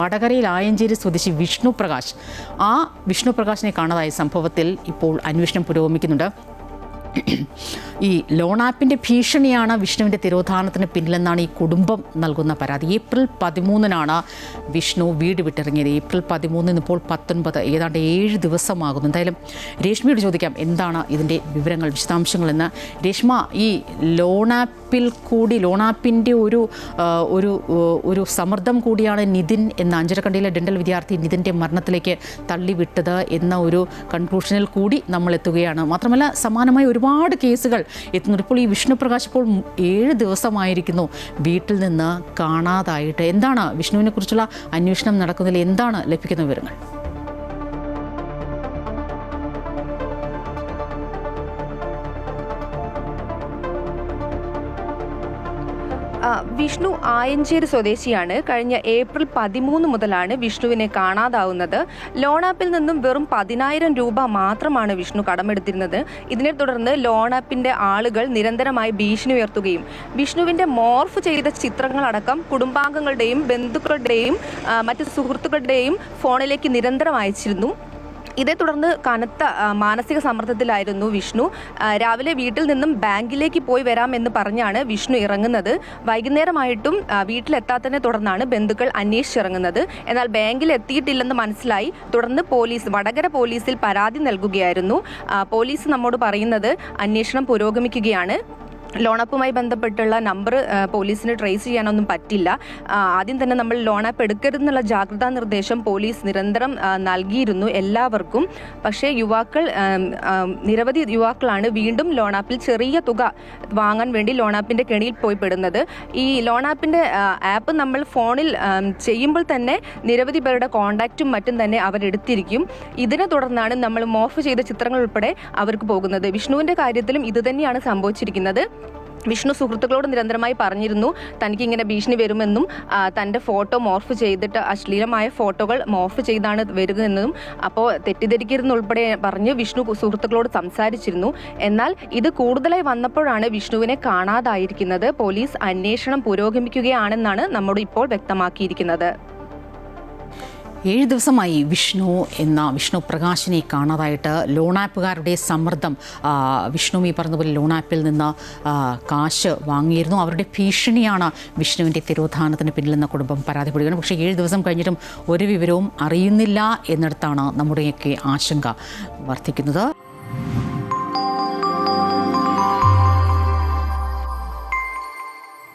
വടകരയിൽ ആയഞ്ചേരി സ്വദേശി വിഷ്ണു പ്രകാശ് വിഷ്ണു പ്രകാശിനെ കാണാതായ സംഭവത്തിൽ ഇപ്പോൾ അന്വേഷണം പുരോഗമിക്കുന്നുണ്ട്. ഈ ലോൺ ആപ്പിൻ്റെ ഭീഷണിയാണ് വിഷ്ണുവിൻ്റെ തിരോധാനത്തിന് പിന്നിലെന്നാണ് ഈ കുടുംബം നൽകുന്ന പരാതി. ഏപ്രിൽ 13 വിഷ്ണു വീട് വിട്ടിറങ്ങിയത്. ഏപ്രിൽ 13 ഇപ്പോൾ 19, ഏതാണ്ട് 7 ദിവസമാകുന്നു. എന്തായാലും രേഷ്മയോട് ചോദിക്കാം എന്താണ് ഇതിൻ്റെ വിവരങ്ങൾ, വിശദാംശങ്ങളെന്ന്. രേഷ്മ, ഈ ലോൺ ആപ്പിൻ്റെ ഒരു സമ്മർദ്ദം കൂടിയാണ് നിതിൻ എന്ന അഞ്ചരക്കണ്ടിയിലെ ഡെൻ്റൽ വിദ്യാർത്ഥി നിതിൻ്റെ മരണത്തിലേക്ക് തള്ളിവിട്ടത് എന്ന ഒരു കൺക്ലൂഷനിൽ കൂടി നമ്മൾ എത്തുകയാണ്. മാത്രമല്ല സമാനമായ ഒരുപാട് കേസുകൾ എത്തുന്നുണ്ട്. ഇപ്പോൾ ഈ വിഷ്ണു പ്രകാശ് ഇപ്പോൾ 7 ദിവസമായിരിക്കുന്നു വീട്ടിൽ നിന്ന് കാണാതായിട്ട്. എന്താണ് വിഷ്ണുവിനെ കുറിച്ചുള്ള അന്വേഷണം നടക്കുന്നതിൽ എന്താണ് ലഭിക്കുന്ന വിവരങ്ങൾ? വിഷ്ണു ആയഞ്ചേരി സ്വദേശിയാണ്. കഴിഞ്ഞ ഏപ്രിൽ 13 മുതലാണ് വിഷ്ണുവിനെ കാണാതാവുന്നത്. ലോൺ ആപ്പിൽ നിന്നും വെറും 10,000 രൂപ മാത്രമാണ് വിഷ്ണു കടമെടുത്തിരുന്നത്. ഇതിനെ തുടർന്ന് ലോൺ ആപ്പിൻ്റെ ആളുകൾ നിരന്തരമായി ഭീഷണി ഉയർത്തുകയും വിഷ്ണുവിൻ്റെ മോർഫ് ചെയ്ത ചിത്രങ്ങളടക്കം കുടുംബാംഗങ്ങളുടെയും ബന്ധുക്കളുടെയും മറ്റ് സുഹൃത്തുക്കളുടെയും ഫോണിലേക്ക് നിരന്തരം അയച്ചിരുന്നു. ഇതേ തുടർന്ന് കനത്ത മാനസിക സമ്മർദ്ദത്തിലായിരുന്നു വിഷ്ണു. രാവിലെ വീട്ടിൽ നിന്നും ബാങ്കിലേക്ക് പോയി വരാമെന്ന് പറഞ്ഞാണ് വിഷ്ണു ഇറങ്ങുന്നത്. വൈകുന്നേരമായിട്ടും വീട്ടിലെത്താത്തതിനെ തുടർന്നാണ് ബന്ധുക്കൾ അന്വേഷിച്ചിറങ്ങുന്നത്. എന്നാൽ ബാങ്കിൽ എത്തിയിട്ടില്ലെന്ന് മനസ്സിലായി. തുടർന്ന് വടകര പോലീസിൽ പരാതി നൽകുകയായിരുന്നു. പോലീസ് നമ്മോട് പറയുന്നത് അന്വേഷണം പുരോഗമിക്കുകയാണ്. ലോൺ ആപ്പുമായി ബന്ധപ്പെട്ടുള്ള നമ്പർ പോലീസിന് ട്രേസ് ചെയ്യാനൊന്നും പറ്റില്ല. ആദ്യം തന്നെ നമ്മൾ ലോൺ ആപ്പ് എടുക്കരുതെന്നുള്ള ജാഗ്രതാ നിർദ്ദേശം പോലീസ് നിരന്തരം നൽകിയിരുന്നു എല്ലാവർക്കും. പക്ഷേ നിരവധി യുവാക്കളാണ് വീണ്ടും ലോൺ ആപ്പിൽ ചെറിയ തുക വാങ്ങാൻ വേണ്ടി ലോൺ ആപ്പിൻ്റെ കെണിയിൽ പോയി പെടുന്നത്. ഈ ലോൺ ആപ്പിൻ്റെ ആപ്പ് നമ്മൾ ഫോണിൽ ചെയ്യുമ്പോൾ തന്നെ നിരവധി പേരുടെ കോൺടാക്റ്റും മറ്റും തന്നെ അവരെടുത്തിരിക്കും. ഇതിനെ തുടർന്നാണ് നമ്മൾ മോർഫ് ചെയ്ത ചിത്രങ്ങൾ ഉൾപ്പെടെ അവർക്ക് പോകുന്നത്. വിഷ്ണുവിൻ്റെ കാര്യത്തിലും ഇത് തന്നെയാണ് സംഭവിച്ചിരിക്കുന്നത്. വിഷ്ണു സുഹൃത്തുക്കളോട് നിരന്തരമായി പറഞ്ഞിരുന്നു തനിക്ക് ഇങ്ങനെ ഭീഷണി വരുമെന്നും തൻ്റെ ഫോട്ടോ മോർഫ് ചെയ്തിട്ട് അശ്ലീലമായ ഫോട്ടോകൾ മോർഫ് ചെയ്താണ് വരുന്നതെന്നും അപ്പോൾ തെറ്റിദ്ധരിക്കരുതെന്നുൾപ്പെടെ പറഞ്ഞ് വിഷ്ണു സുഹൃത്തുക്കളോട് സംസാരിച്ചിരുന്നു. എന്നാൽ ഇത് കൂടുതലായി വന്നപ്പോഴാണ് വിഷ്ണുവിനെ കാണാതായിരിക്കുന്നത്. പോലീസ് അന്വേഷണം പുരോഗമിക്കുകയാണെന്നാണ് നമ്മോട് ഇപ്പോൾ വ്യക്തമാക്കിയിരിക്കുന്നത്. 7 ദിവസമായി വിഷ്ണു പ്രകാശിനെ കാണാതായിട്ട്. ലോൺ ആപ്പുകാരുടെ സമ്മർദ്ദം, വിഷ്ണു ഈ പറഞ്ഞതുപോലെ ലോൺ ആപ്പിൽ നിന്ന് കാശ് വാങ്ങിയിരുന്നു. അവരുടെ ഭീഷണിയാണ് വിഷ്ണുവിൻ്റെ തിരോധാനത്തിന് പിന്നിലെന്ന കുടുംബം പരാതിപ്പെടുകയാണ്. പക്ഷേ 7 ദിവസം കഴിഞ്ഞിട്ടും ഒരു വിവരവും അറിയുന്നില്ല എന്നിടത്താണ് നമ്മുടെയൊക്കെ ആശങ്ക വർദ്ധിക്കുന്നത്.